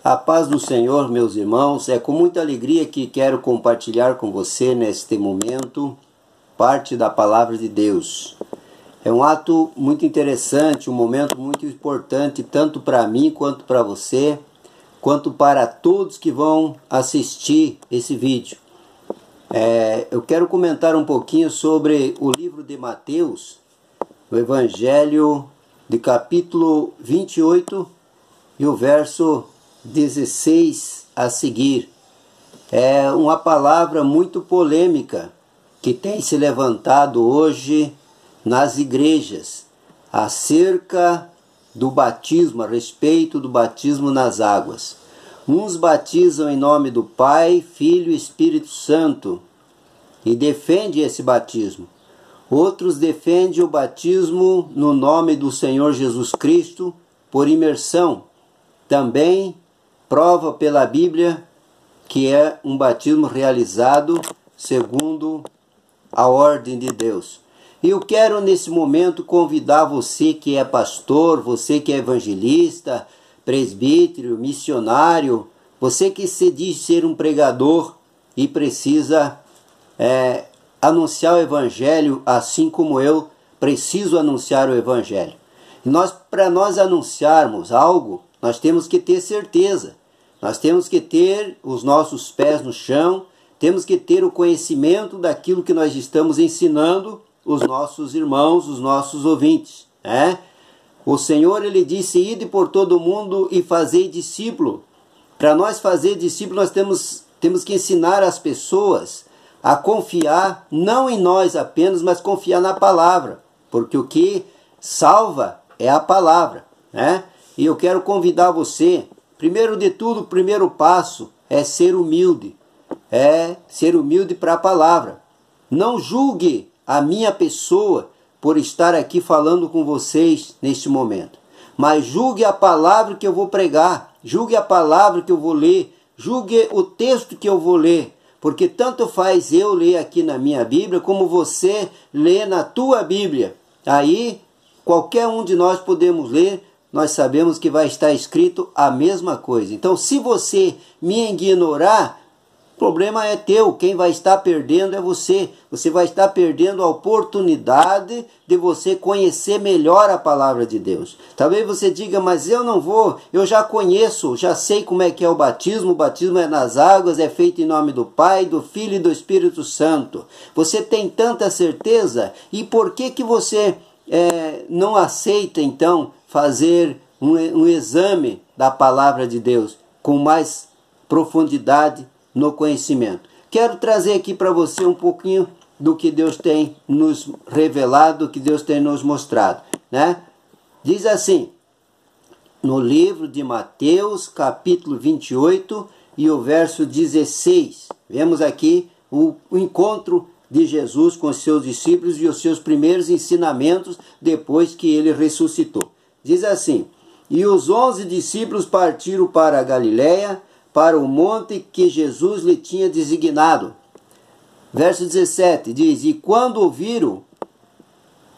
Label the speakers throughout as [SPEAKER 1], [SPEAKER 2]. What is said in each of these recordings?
[SPEAKER 1] A paz do Senhor, meus irmãos, é com muita alegria que quero compartilhar com você neste momento parte da palavra de Deus. É um ato muito interessante, um momento muito importante, tanto para mim quanto para você, quanto para todos que vão assistir esse vídeo. Eu quero comentar um pouquinho sobre o livro de Mateus, o Evangelho de capítulo 28 e o verso 16 a seguir. É uma palavra muito polêmica que tem se levantado hoje nas igrejas acerca do batismo, a respeito do batismo nas águas. Uns batizam em nome do Pai, Filho e Espírito Santo e defendem esse batismo. Outros defendem o batismo no nome do Senhor Jesus Cristo por imersão. Também prova pela Bíblia que é um batismo realizado segundo a ordem de Deus. E eu quero nesse momento convidar você que é pastor, você que é evangelista, presbítero, missionário, você que se diz ser um pregador e precisa anunciar o Evangelho, assim como eu preciso anunciar o Evangelho. E para nós anunciarmos algo, nós temos que ter certeza. Nós temos que ter os nossos pés no chão, temos que ter o conhecimento daquilo que nós estamos ensinando os nossos irmãos, os nossos ouvintes. O Senhor, Ele disse, ide por todo o mundo e fazei discípulo. Para nós fazer discípulo, nós temos que ensinar as pessoas a confiar, não em nós apenas, mas confiar na palavra. Porque o que salva é a palavra. E eu quero convidar você, primeiro de tudo, o primeiro passo é ser humilde. É ser humilde para a palavra. Não julgue a minha pessoa por estar aqui falando com vocês neste momento. Mas julgue a palavra que eu vou pregar. Julgue a palavra que eu vou ler. Julgue o texto que eu vou ler. Porque tanto faz eu ler aqui na minha Bíblia, como você ler na tua Bíblia. Aí, qualquer um de nós podemos ler, nós sabemos que vai estar escrito a mesma coisa. Então, se você me ignorar, o problema é teu. Quem vai estar perdendo é você. Você vai estar perdendo a oportunidade de você conhecer melhor a palavra de Deus. Talvez você diga, mas eu não vou, eu já conheço, já sei como é que é o batismo. O batismo é nas águas, é feito em nome do Pai, do Filho e do Espírito Santo. Você tem tanta certeza? E por que você não aceita, então, fazer um exame da palavra de Deus com mais profundidade no conhecimento? Quero trazer aqui para você um pouquinho do que Deus tem nos revelado, do que Deus tem nos mostrado. Diz assim, no livro de Mateus, capítulo 28 e o verso 16. Vemos aqui o encontro de Jesus com os seus discípulos e os seus primeiros ensinamentos depois que ele ressuscitou. Diz assim, e os 11 discípulos partiram para a Galiléia, para o monte que Jesus lhe tinha designado. Verso 17 diz, e quando o viram,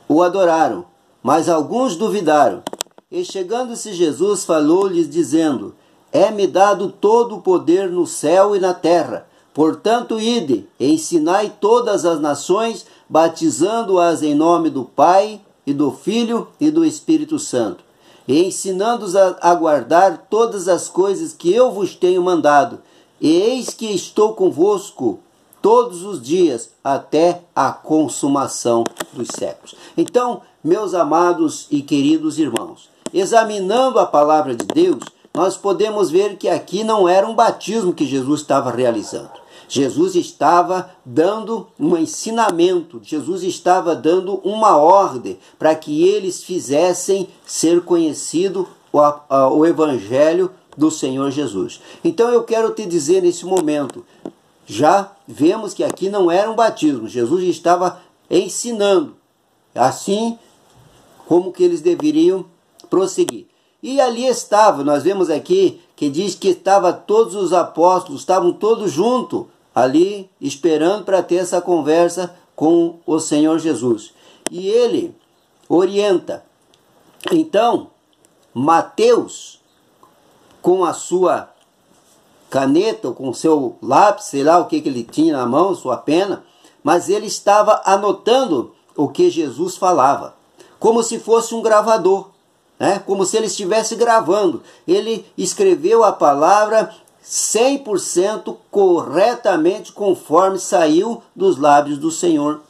[SPEAKER 1] o adoraram, mas alguns duvidaram. E chegando-se Jesus, falou-lhes dizendo, é-me dado todo o poder no céu e na terra. Portanto, ide, e ensinai todas as nações, batizando-as em nome do Pai, e do Filho, e do Espírito Santo, e ensinando-os a guardar todas as coisas que eu vos tenho mandado. E eis que estou convosco todos os dias, até a consumação dos séculos. Então, meus amados e queridos irmãos, examinando a palavra de Deus, nós podemos ver que aqui não era um batismo que Jesus estava realizando. Jesus estava dando um ensinamento, Jesus estava dando uma ordem para que eles fizessem ser conhecido o Evangelho do Senhor Jesus. Então eu quero te dizer nesse momento, já vemos que aqui não era um batismo, Jesus estava ensinando, assim como que eles deveriam prosseguir. E ali estava, nós vemos aqui que diz que estava todos os apóstolos, estavam todos juntos, ali esperando para ter essa conversa com o Senhor Jesus. E ele orienta. Então, Mateus, com a sua caneta ou com seu lápis, sei lá o que ele tinha na mão, sua pena, mas ele estava anotando o que Jesus falava, como se fosse um gravador, né? Como se ele estivesse gravando. Ele escreveu a palavra 100% corretamente, conforme saiu dos lábios do Senhor.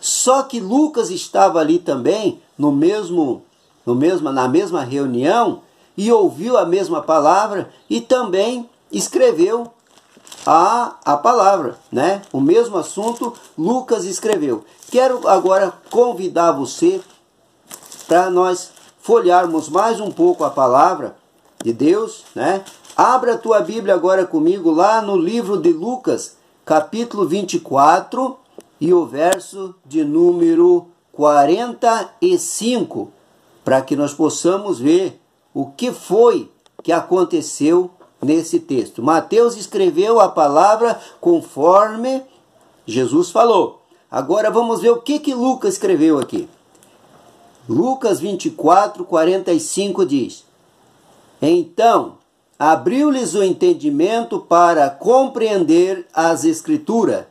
[SPEAKER 1] Só que Lucas estava ali também, na mesma reunião, e ouviu a mesma palavra e também escreveu a palavra, né? O mesmo assunto Lucas escreveu. Quero agora convidar você para nós folharmos mais um pouco a palavra de Deus, né? Abra a tua Bíblia agora comigo lá no livro de Lucas, capítulo 24 e o verso de número 45, para que nós possamos ver o que foi que aconteceu nesse texto. Mateus escreveu a palavra conforme Jesus falou. Agora vamos ver o que Lucas escreveu aqui. Lucas 24, 45 diz: Então abriu-lhes o entendimento para compreender as Escrituras,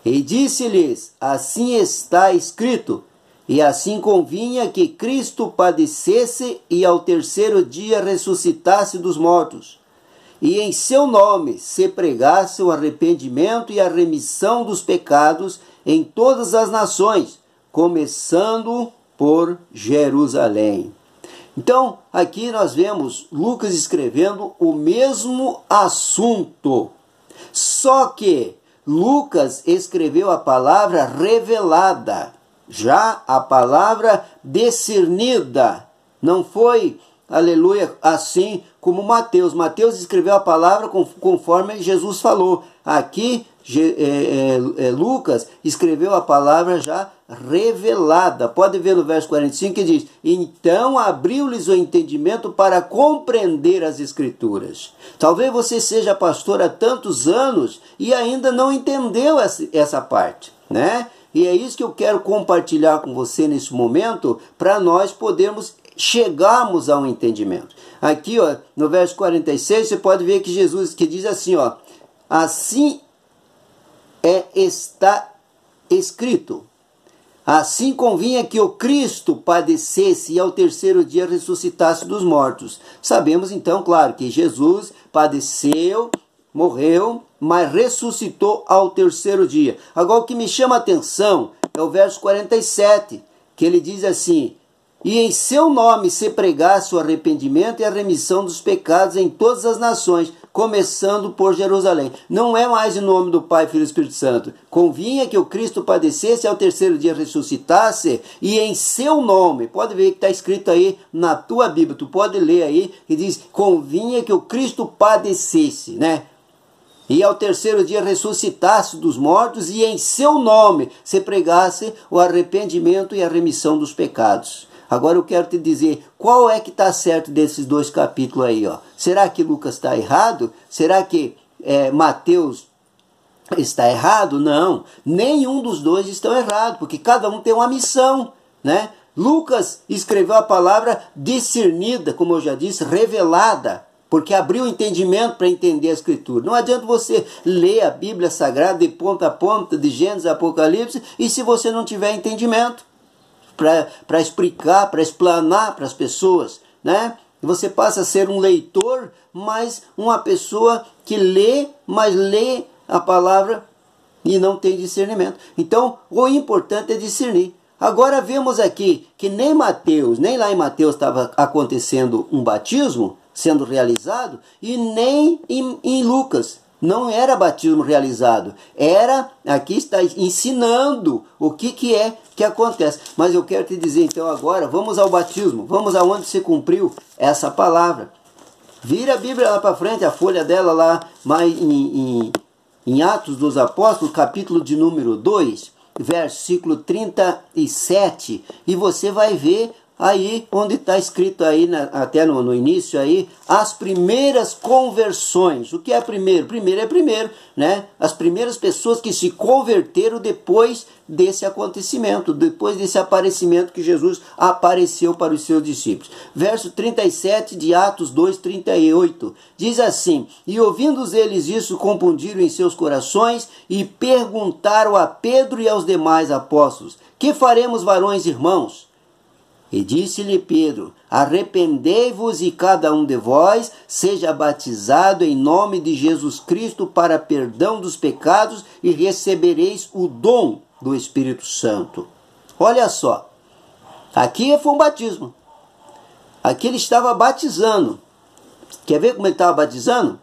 [SPEAKER 1] e disse-lhes: Assim está escrito, e assim convinha que Cristo padecesse e ao terceiro dia ressuscitasse dos mortos, e em seu nome se pregasse o arrependimento e a remissão dos pecados em todas as nações, começando por Jerusalém. Então, aqui nós vemos Lucas escrevendo o mesmo assunto, só que Lucas escreveu a palavra revelada, já a palavra discernida. Não foi, aleluia, assim como Mateus. Mateus escreveu a palavra conforme Jesus falou. Aqui, Lucas escreveu a palavra já revelada. Pode ver no verso 45 que diz: Então abriu-lhes o entendimento para compreender as Escrituras. Talvez você seja pastor há tantos anos e ainda não entendeu essa parte, né? E é isso que eu quero compartilhar com você nesse momento, para nós podermos chegarmos ao entendimento. Aqui, ó, no verso 46, você pode ver que Jesus que diz assim, ó: Assim está escrito. Assim convinha que o Cristo padecesse e ao terceiro dia ressuscitasse dos mortos. Sabemos então, claro, que Jesus padeceu, morreu, mas ressuscitou ao terceiro dia. Agora o que me chama a atenção é o verso 47, que ele diz assim: E em seu nome se pregasse o arrependimento e a remissão dos pecados em todas as nações, começando por Jerusalém. Não é mais em nome do Pai, Filho e Espírito Santo. Convinha que o Cristo padecesse e ao terceiro dia ressuscitasse, e em seu nome, pode ver que está escrito aí na tua Bíblia, tu pode ler aí, que diz: convinha que o Cristo padecesse, né? E ao terceiro dia ressuscitasse dos mortos, e em seu nome se pregasse o arrependimento e a remissão dos pecados. Agora eu quero te dizer, qual é que está certo desses dois capítulos aí, ó? Será que Lucas está errado? Será que Mateus está errado? Não, nenhum dos dois estão errados, porque cada um tem uma missão, né? Lucas escreveu a palavra discernida, como eu já disse, revelada, porque abriu o entendimento para entender a Escritura. Não adianta você ler a Bíblia Sagrada de ponta a ponta, de Gênesis a Apocalipse, e se você não tiver entendimento para explicar, para explanar para as pessoas, né? Você passa a ser um leitor, mas uma pessoa que lê, mas lê a palavra e não tem discernimento. Então, o importante é discernir. Agora vemos aqui que nem Mateus, nem lá em Mateus estava acontecendo um batismo sendo realizado, e nem em Lucas não era batismo realizado. Era, aqui está ensinando o que é que acontece. Mas eu quero te dizer então agora, vamos ao batismo, vamos aonde se cumpriu essa palavra. Vira a Bíblia lá para frente, a folha dela lá, mais em Atos dos Apóstolos, capítulo de número 2, versículo 37, e você vai ver aí onde está escrito aí, até no início aí, as primeiras conversões. O que é primeiro? Primeiro é primeiro, né? As primeiras pessoas que se converteram depois desse acontecimento, depois desse aparecimento que Jesus apareceu para os seus discípulos. Verso 37 de Atos 2:38, diz assim: e ouvindo eles isso, compundiram em seus corações e perguntaram a Pedro e aos demais apóstolos: que faremos, varões irmãos? E disse-lhe Pedro: arrependei-vos e cada um de vós seja batizado em nome de Jesus Cristo para perdão dos pecados e recebereis o dom do Espírito Santo. Olha só, aqui foi um batismo. Aqui ele estava batizando. Quer ver como ele estava batizando?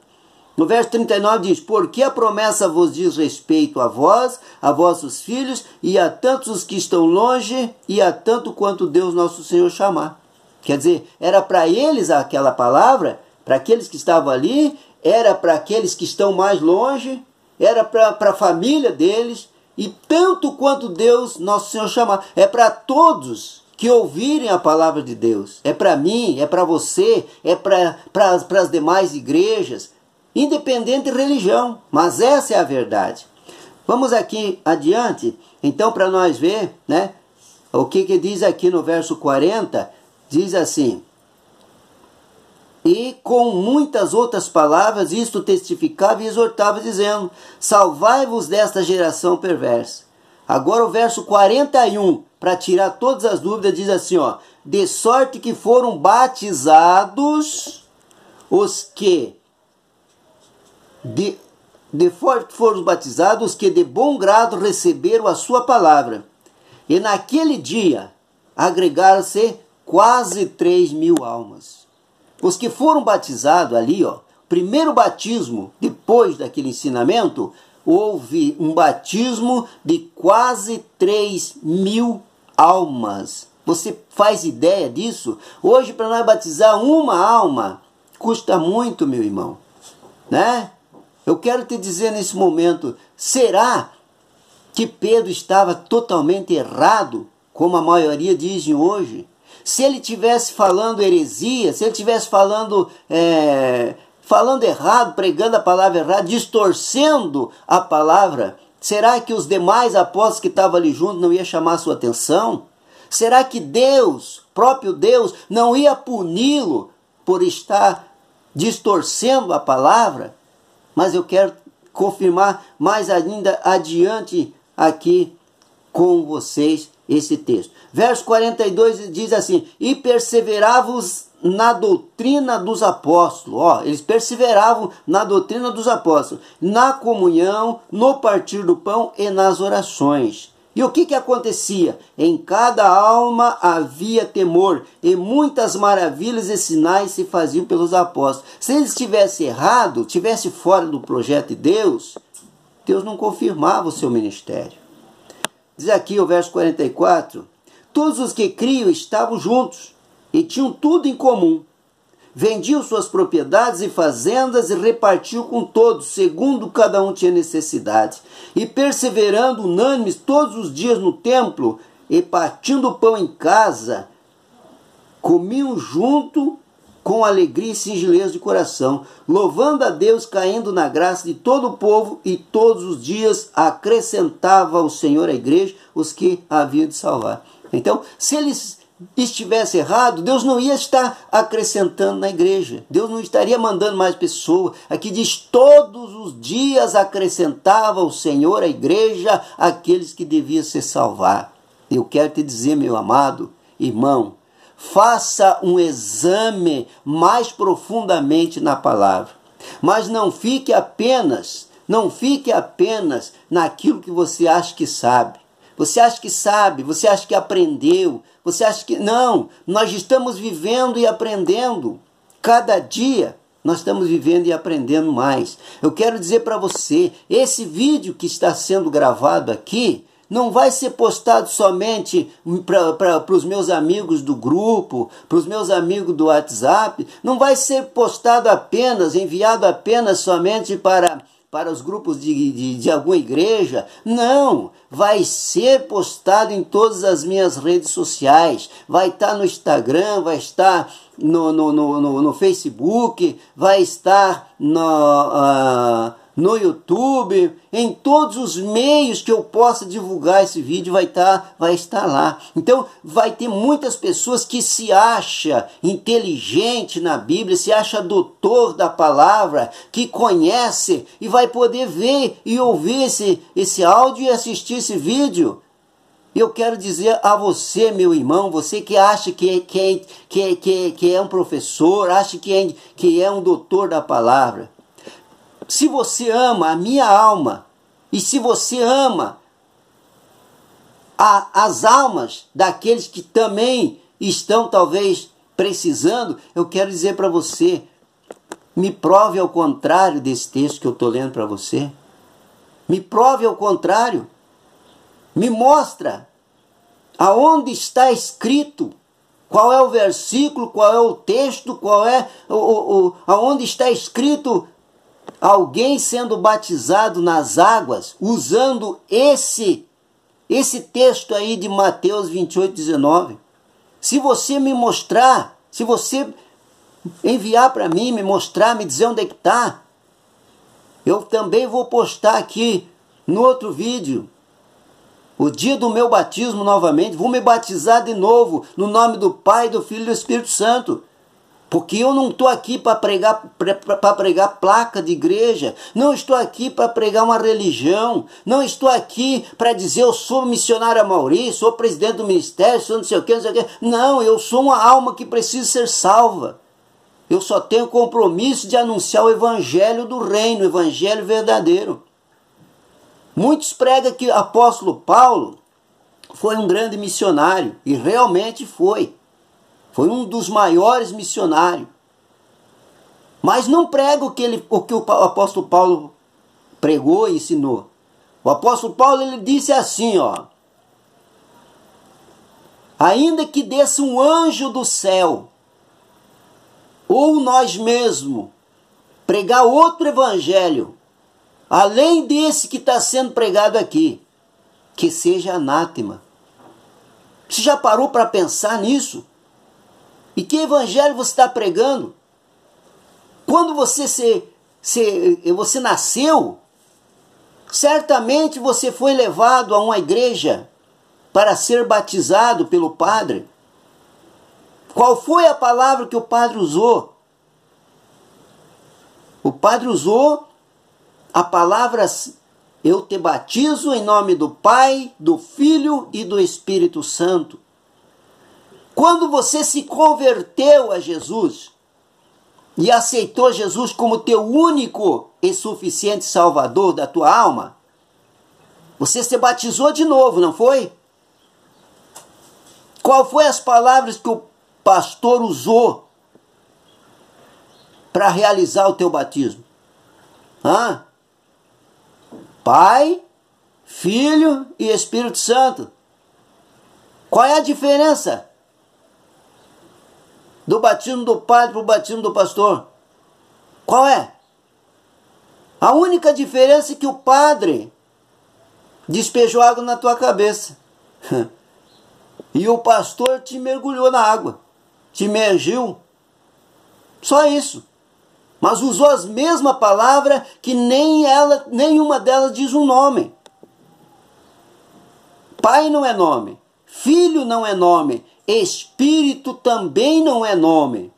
[SPEAKER 1] No verso 39 diz: porque a promessa vos diz respeito a vós, a vossos filhos, e a tantos os que estão longe, e a tanto quanto Deus nosso Senhor chamar. Quer dizer, era para eles aquela palavra, para aqueles que estavam ali, era para aqueles que estão mais longe, era para a família deles, e tanto quanto Deus nosso Senhor chamar. É para todos que ouvirem a palavra de Deus. É para mim, é para você, é para as demais igrejas, independente de religião, mas essa é a verdade. Vamos aqui adiante, então, para nós ver, né, o que diz aqui no verso 40, diz assim: e com muitas outras palavras isto testificava e exortava, dizendo: salvai-vos desta geração perversa. Agora o verso 41, para tirar todas as dúvidas, diz assim, ó: de sorte que foram batizados os que foram batizados que de bom grado receberam a sua palavra. E naquele dia agregaram-se quase 3.000 almas. Os que foram batizados ali, ó, primeiro batismo depois daquele ensinamento, houve um batismo de quase 3.000 almas. Você faz ideia disso? Hoje, para nós batizar uma alma, custa muito, meu irmão, né? Eu quero te dizer nesse momento, será que Pedro estava totalmente errado, como a maioria dizem hoje? Se ele estivesse falando heresia, se ele estivesse falando errado, pregando a palavra errada, distorcendo a palavra, será que os demais apóstolos que estavam ali juntos não iam chamar a sua atenção? Será que Deus, próprio Deus, não ia puni-lo por estar distorcendo a palavra? Mas eu quero confirmar mais ainda adiante aqui com vocês esse texto. Verso 42 diz assim: e perseveravam na doutrina dos apóstolos. Ó, eles perseveravam na doutrina dos apóstolos, na comunhão, no partir do pão e nas orações. E o que acontecia? Em cada alma havia temor, e muitas maravilhas e sinais se faziam pelos apóstolos. Se eles tivessem errado, tivessem fora do projeto de Deus, Deus não confirmava o seu ministério. Diz aqui o verso 44, todos os que criam estavam juntos e tinham tudo em comum. Vendiam suas propriedades e fazendas e repartiam com todos, segundo cada um tinha necessidade. E perseverando unânimes todos os dias no templo, e partindo o pão em casa, comiam junto com alegria e singeleza de coração, louvando a Deus, caindo na graça de todo o povo, e todos os dias acrescentava ao Senhor à igreja os que haviam de salvar. Então, se eles estivesse errado, Deus não ia estar acrescentando na igreja. Deus não estaria mandando mais pessoas. Aqui diz, todos os dias acrescentava o Senhor à igreja aqueles que deviam ser salvados. Eu quero te dizer, meu amado irmão, faça um exame mais profundamente na palavra. Mas não fique apenas naquilo que você acha que sabe. Você acha que sabe, você acha que aprendeu, você acha que... Não, nós estamos vivendo e aprendendo. Cada dia nós estamos vivendo e aprendendo mais. Eu quero dizer para você, esse vídeo que está sendo gravado aqui, não vai ser postado somente para os meus amigos do grupo, para os meus amigos do WhatsApp, não vai ser postado apenas, enviado apenas somente para para os grupos de alguma igreja. Não, vai ser postado em todas as minhas redes sociais. Vai estar no Instagram, vai estar no Facebook, vai estar no YouTube, em todos os meios que eu possa divulgar esse vídeo vai estar lá. Então vai ter muitas pessoas que se acham inteligente na Bíblia, se acha doutor da palavra, que conhece e vai poder ver e ouvir esse áudio e assistir esse vídeo. Eu quero dizer a você, meu irmão, você que acha que é um professor, acha que é um doutor da palavra. Se você ama a minha alma, e se você ama as almas daqueles que também estão talvez precisando, eu quero dizer para você, me prove ao contrário desse texto que eu estou lendo para você. Me prove ao contrário. Me mostra aonde está escrito, qual é o versículo, qual é o texto, qual é aonde está escrito alguém sendo batizado nas águas, usando esse texto aí de Mateus 28, 19. Se você me mostrar, se você enviar para mim, me mostrar, me dizer onde é que está, eu também vou postar aqui no outro vídeo. O dia do meu batismo novamente, vou me batizar de novo no nome do Pai, do Filho e do Espírito Santo. Porque eu não estou aqui para pregar placa de igreja, não estou aqui para pregar uma religião, não estou aqui para dizer eu sou missionário Amauri, sou presidente do ministério, sou não sei o que, não sei o que. Não, eu sou uma alma que precisa ser salva. Eu só tenho compromisso de anunciar o evangelho do reino, o evangelho verdadeiro. Muitos pregam que o apóstolo Paulo foi um grande missionário, e realmente foi. Foi um dos maiores missionários. Mas não prega o que o apóstolo Paulo pregou e ensinou. O apóstolo Paulo ele disse assim, ó: ainda que desça um anjo do céu, ou nós mesmos, pregar outro evangelho, além desse que está sendo pregado aqui, que seja anátema. Você já parou para pensar nisso? E que evangelho você está pregando? Quando você nasceu, certamente você foi levado a uma igreja para ser batizado pelo padre. Qual foi a palavra que o padre usou? O padre usou a palavra: eu te batizo em nome do Pai, do Filho e do Espírito Santo. Quando você se converteu a Jesus e aceitou Jesus como teu único e suficiente Salvador da tua alma, você se batizou de novo, não foi? Qual foi as palavras que o pastor usou para realizar o teu batismo? Pai, Filho e Espírito Santo. Qual é a diferença do batismo do padre para o batismo do pastor? Qual é? A única diferença é que o padre despejou água na tua cabeça e o pastor te mergulhou na água, te imergiu. Só isso. Mas usou as mesmas palavras que nenhuma delas diz um nome. Pai não é nome, Filho não é nome, Espírito também não é nome.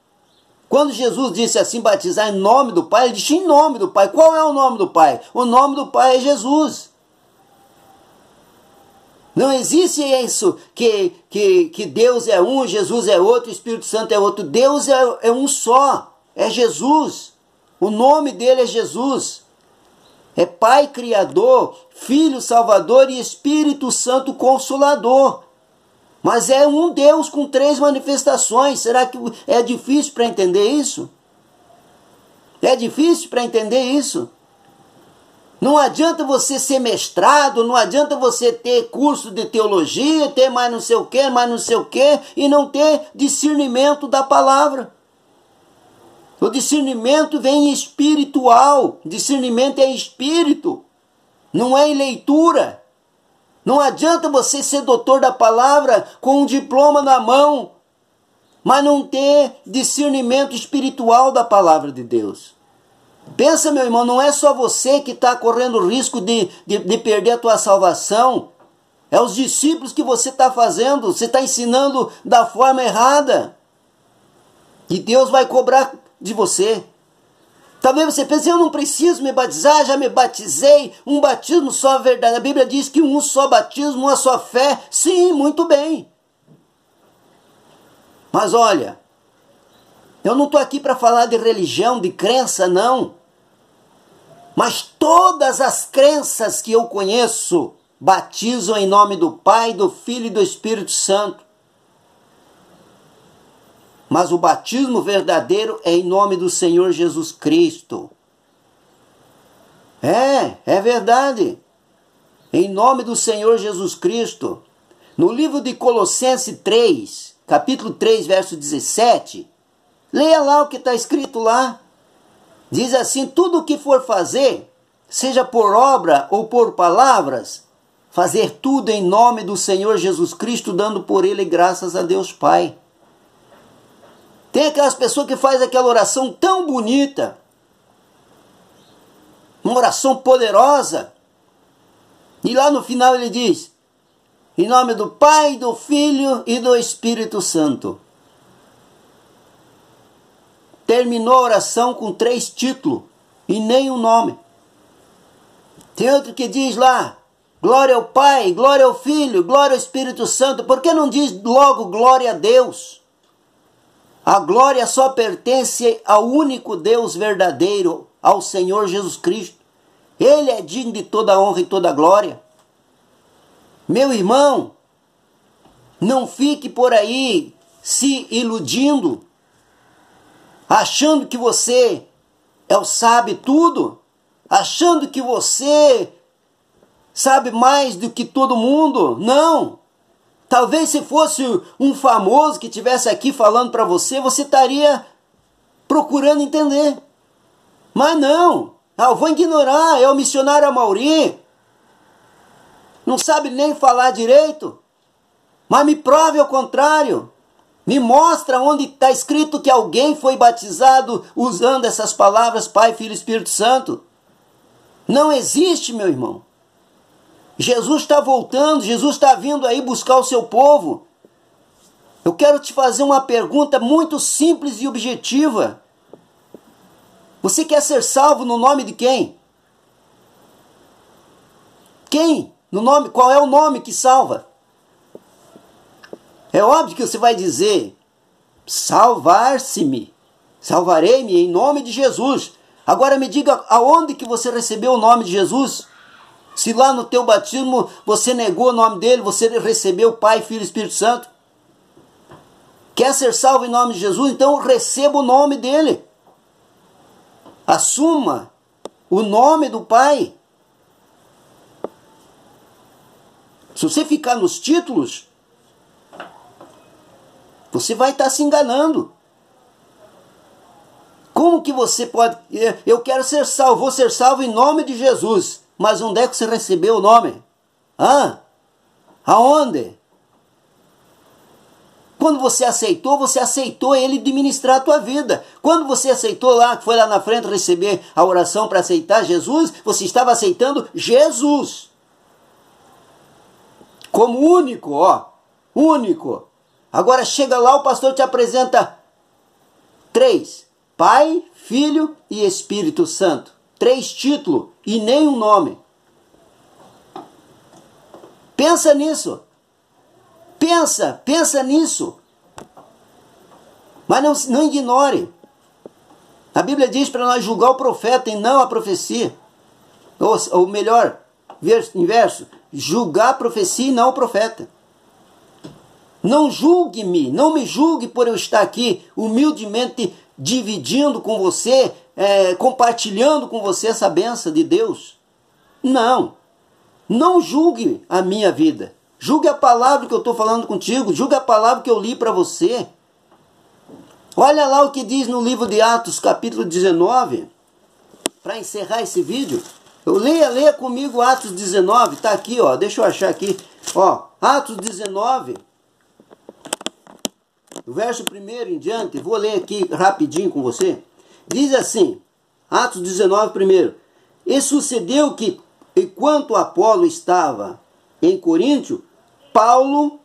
[SPEAKER 1] Quando Jesus disse assim, batizar em nome do Pai, ele disse em nome do Pai. Qual é o nome do Pai? O nome do Pai é Jesus. Não existe isso que Deus é um, Jesus é outro, Espírito Santo é outro. Deus é um só, é Jesus. O nome dele é Jesus. É Pai Criador, Filho Salvador e Espírito Santo Consolador. Mas é um Deus com 3 manifestações. Será que é difícil para entender isso? É difícil para entender isso? Não adianta você ser mestrado, não adianta você ter curso de teologia, ter mais não sei o que, e não ter discernimento da palavra. O discernimento vem espiritual. Discernimento é espírito, não é em leitura. Não adianta você ser doutor da palavra com um diploma na mão, mas não ter discernimento espiritual da palavra de Deus. Pensa, meu irmão, não é só você que está correndo o risco de perder a tua salvação. É os discípulos que você está fazendo. Você está ensinando da forma errada. E Deus vai cobrar de você. Talvez você pense, eu não preciso me batizar, já me batizei. Um batismo só é verdade. A Bíblia diz que um só batismo, uma só fé. Sim, muito bem. Mas olha, eu não estou aqui para falar de religião, de crença, não. Mas todas as crenças que eu conheço batizam em nome do Pai, do Filho e do Espírito Santo. Mas o batismo verdadeiro é em nome do Senhor Jesus Cristo. É verdade. Em nome do Senhor Jesus Cristo. No livro de Colossenses 3, capítulo 3, verso 17, leia lá o que está escrito lá. Diz assim, tudo o que for fazer, seja por obra ou por palavras, fazer tudo em nome do Senhor Jesus Cristo, dando por Ele graças a Deus Pai. Tem aquelas pessoas que fazem aquela oração tão bonita, uma oração poderosa, e lá no final ele diz, em nome do Pai, do Filho e do Espírito Santo. Terminou a oração com 3 títulos e nem um nome. Tem outro que diz lá, glória ao Pai, glória ao Filho, glória ao Espírito Santo. Por que não diz logo glória a Deus? A glória só pertence ao único Deus verdadeiro, ao Senhor Jesus Cristo. Ele é digno de toda honra e toda glória. Meu irmão, não fique por aí se iludindo, achando que você sabe tudo, achando que você sabe mais do que todo mundo. Não! Talvez se fosse um famoso que estivesse aqui falando para você, você estaria procurando entender. Mas não! Eu vou ignorar, é o missionário Amauri. Não sabe nem falar direito. Mas me prove ao contrário. Me mostra onde está escrito que alguém foi batizado usando essas palavras Pai, Filho e Espírito Santo. Não existe, meu irmão. Jesus está voltando, Jesus está vindo aí buscar o seu povo. Eu quero te fazer uma pergunta muito simples e objetiva. Você quer ser salvo no nome de quem? Quem? No nome? Qual é o nome que salva? É óbvio que você vai dizer, salvar-se-me, salvarei-me em nome de Jesus. Agora me diga aonde que você recebeu o nome de Jesus? Se lá no teu batismo você negou o nome dele, você recebeu Pai, Filho e Espírito Santo. Quer ser salvo em nome de Jesus? Então receba o nome dele. Assuma o nome do Pai. Se você ficar nos títulos, você vai estar se enganando. Como que você pode... Eu quero ser salvo, vou ser salvo em nome de Jesus. Mas onde é que você recebeu o nome? Aonde? Quando você aceitou ele administrar a tua vida. Quando você aceitou lá, que foi lá na frente receber a oração para aceitar Jesus, você estava aceitando Jesus. Como único, único. Agora chega lá, o pastor te apresenta 3. Pai, Filho e Espírito Santo. 3 títulos e nenhum nome. Pensa nisso. Pensa nisso. Mas não ignore. A Bíblia diz para nós julgar o profeta e não a profecia. Ou melhor, inverso, julgar a profecia e não o profeta. Não julgue-me, não me julgue por eu estar aqui humildemente dividindo com você, compartilhando com você essa bênção de Deus. Não julgue a minha vida. Julgue a palavra que eu estou falando contigo, julgue a palavra que eu li para você. Olha lá o que diz no livro de Atos, capítulo 19, para encerrar esse vídeo. Leia comigo Atos 19, está aqui, ó, deixa eu achar aqui. Ó, Atos 19, o verso 1 em diante, vou ler aqui rapidinho com você. Diz assim, Atos 19, 1. E sucedeu que, enquanto Apolo estava em Coríntio, Paulo,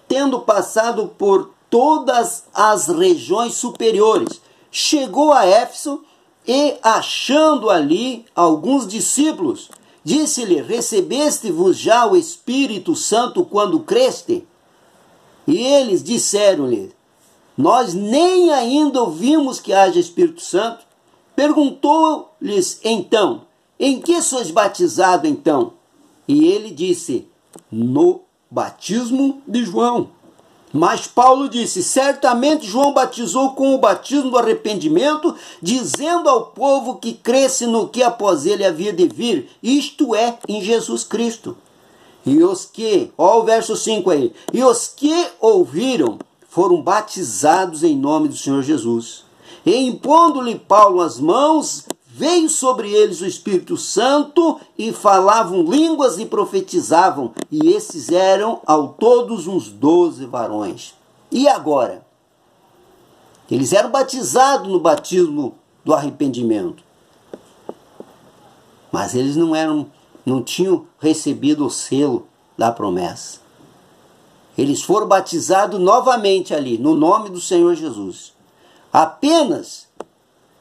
[SPEAKER 1] tendo passado por todas as regiões superiores, chegou a Éfeso e, achando ali alguns discípulos, disse-lhe: recebeste-vos já o Espírito Santo quando creste? E eles disseram-lhe: nós nem ainda ouvimos que haja Espírito Santo. Perguntou-lhes então: em que sois batizado então? E ele disse: no batismo de João. Mas Paulo disse: certamente João batizou com o batismo do arrependimento, dizendo ao povo que cresce no que após ele havia de vir, isto é, em Jesus Cristo. E os que, ó o verso 5 aí, e os que ouviram foram batizados em nome do Senhor Jesus. E impondo-lhe Paulo as mãos, veio sobre eles o Espírito Santo, e falavam línguas e profetizavam. E esses eram ao todos uns 12 varões. E agora? Eles eram batizados no batismo do arrependimento. Mas eles não tinham recebido o selo da promessa. Eles foram batizados novamente ali, no nome do Senhor Jesus. Apenas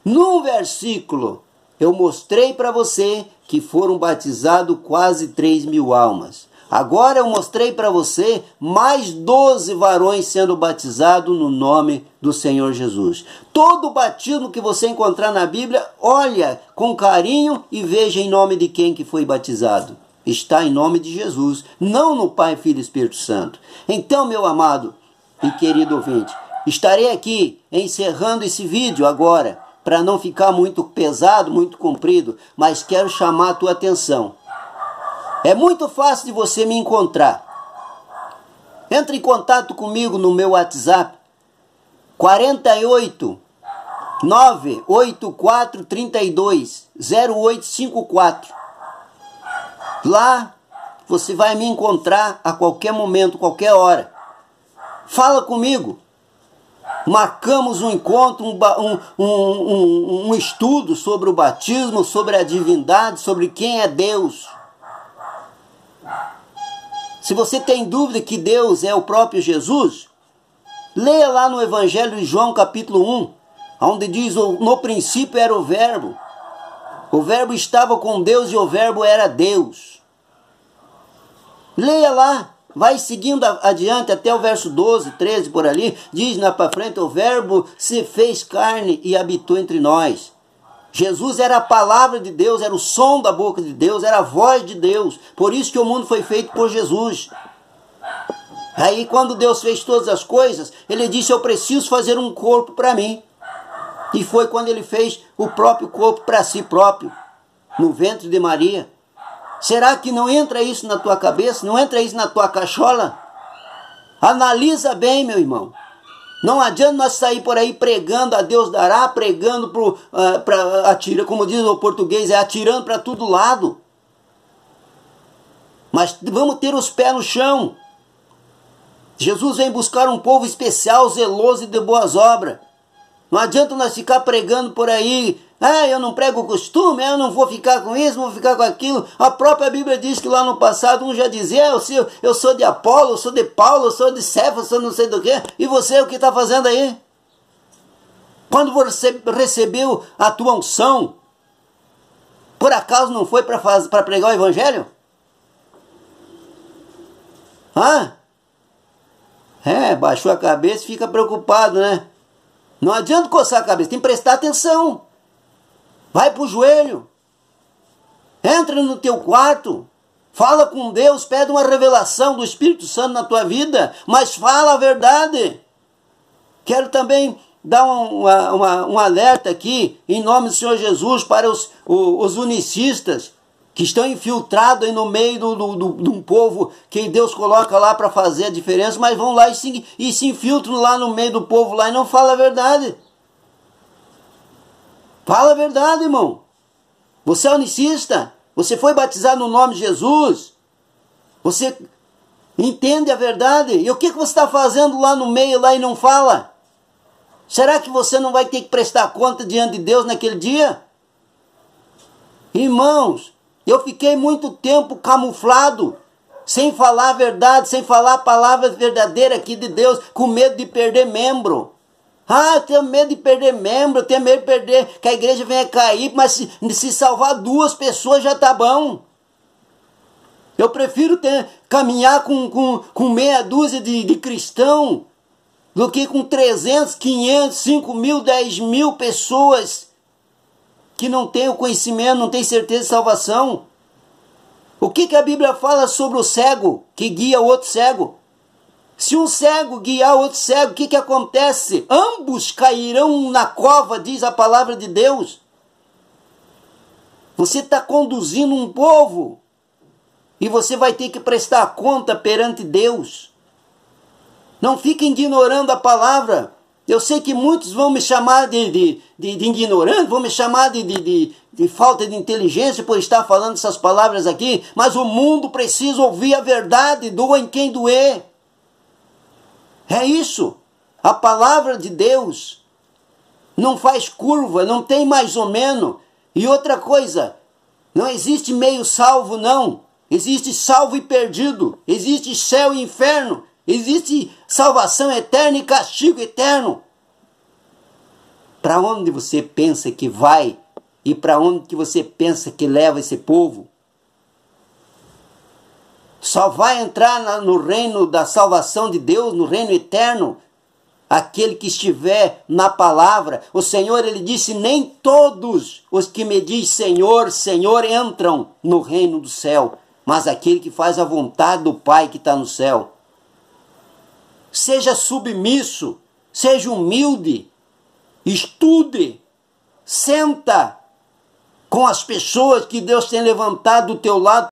[SPEAKER 1] num versículo eu mostrei para você que foram batizados quase 3.000 almas. Agora eu mostrei para você mais 12 varões sendo batizados no nome do Senhor Jesus. Todo batismo que você encontrar na Bíblia, olha com carinho e veja em nome de quem que foi batizado. Está em nome de Jesus, não no Pai, Filho e Espírito Santo. Então, meu amado e querido ouvinte, estarei aqui encerrando esse vídeo agora, para não ficar muito pesado, muito comprido, mas quero chamar a tua atenção. É muito fácil de você me encontrar. Entre em contato comigo no meu WhatsApp, 48 984 32 0854. Lá você vai me encontrar a qualquer momento, qualquer hora. Fala comigo. Marcamos um encontro, um estudo sobre o batismo, sobre a divindade, sobre quem é Deus. Se você tem dúvida que Deus é o próprio Jesus, leia lá no Evangelho de João, capítulo 1, onde diz: no princípio era o Verbo. O Verbo estava com Deus e o Verbo era Deus. Leia lá. Vai seguindo adiante até o verso 12, 13 por ali. Diz lá para frente: o Verbo se fez carne e habitou entre nós. Jesus era a palavra de Deus, era o som da boca de Deus, era a voz de Deus. Por isso que o mundo foi feito por Jesus. Aí quando Deus fez todas as coisas, Ele disse: eu preciso fazer um corpo para mim. E foi quando Ele fez o próprio corpo para si próprio, no ventre de Maria. Será que não entra isso na tua cabeça? Não entra isso na tua cachola? Analisa bem, meu irmão. Não adianta nós sair por aí pregando a Deus dará, pregando atirando, como diz o português, atirando para todo lado. Mas vamos ter os pés no chão. Jesus vem buscar um povo especial, zeloso e de boas obras. Não adianta nós ficar pregando por aí: eu não prego o costume, eu não vou ficar com isso, não vou ficar com aquilo. A própria Bíblia diz que lá no passado um já dizia: eu sou de Apolo, eu sou de Paulo, eu sou de Cefas, eu sou não sei do que. E você, o que está fazendo aí? Quando você recebeu a tua unção, por acaso não foi para pregar o Evangelho? Baixou a cabeça e fica preocupado, né? Não adianta coçar a cabeça, tem que prestar atenção. Vai para o joelho. Entra no teu quarto. Fala com Deus, pede uma revelação do Espírito Santo na tua vida. Mas fala a verdade. Quero também dar um alerta aqui, em nome do Senhor Jesus, para os unicistas. que estão infiltrados aí no meio de um povo que Deus coloca lá para fazer a diferença, mas vão lá e se infiltram lá no meio do povo lá e não falam a verdade. Fala a verdade, irmão. Você é unicista? Você foi batizado no nome de Jesus? Você entende a verdade? E o que você está fazendo lá no meio lá e não fala? Será que você não vai ter que prestar conta diante de Deus naquele dia? Irmãos, eu fiquei muito tempo camuflado, sem falar a verdade, sem falar a palavra verdadeira aqui de Deus, com medo de perder membro. Ah, eu tenho medo de perder membro, eu tenho medo de perder, que a igreja venha cair, mas se salvar 2 pessoas já tá bom. Eu prefiro caminhar com meia dúzia de cristão do que com 300, 500, 5 mil, 10 mil pessoas que não têm o conhecimento, não têm certeza de salvação. O que a Bíblia fala sobre o cego que guia o outro cego? Se um cego guiar outro cego, o que acontece? Ambos cairão na cova, diz a palavra de Deus. Você está conduzindo um povo e você vai ter que prestar conta perante Deus. Não fique ignorando a palavra. Eu sei que muitos vão me chamar de ignorante, vão me chamar de falta de inteligência por estar falando essas palavras aqui, mas o mundo precisa ouvir a verdade, doa em quem doer. É isso. A palavra de Deus não faz curva, não tem mais ou menos. E outra coisa, não existe meio salvo, não. Existe salvo e perdido. Existe céu e inferno. Existe salvação eterna e castigo eterno. Para onde você pensa que vai e para onde que você pensa que leva esse povo? Só vai entrar no reino da salvação de Deus, no reino eterno, aquele que estiver na palavra. O Senhor, ele disse, nem todos os que me diz Senhor, Senhor entram no reino do céu, mas aquele que faz a vontade do Pai que está no céu. Seja submisso, seja humilde, estude, senta com as pessoas que Deus tem levantado do teu lado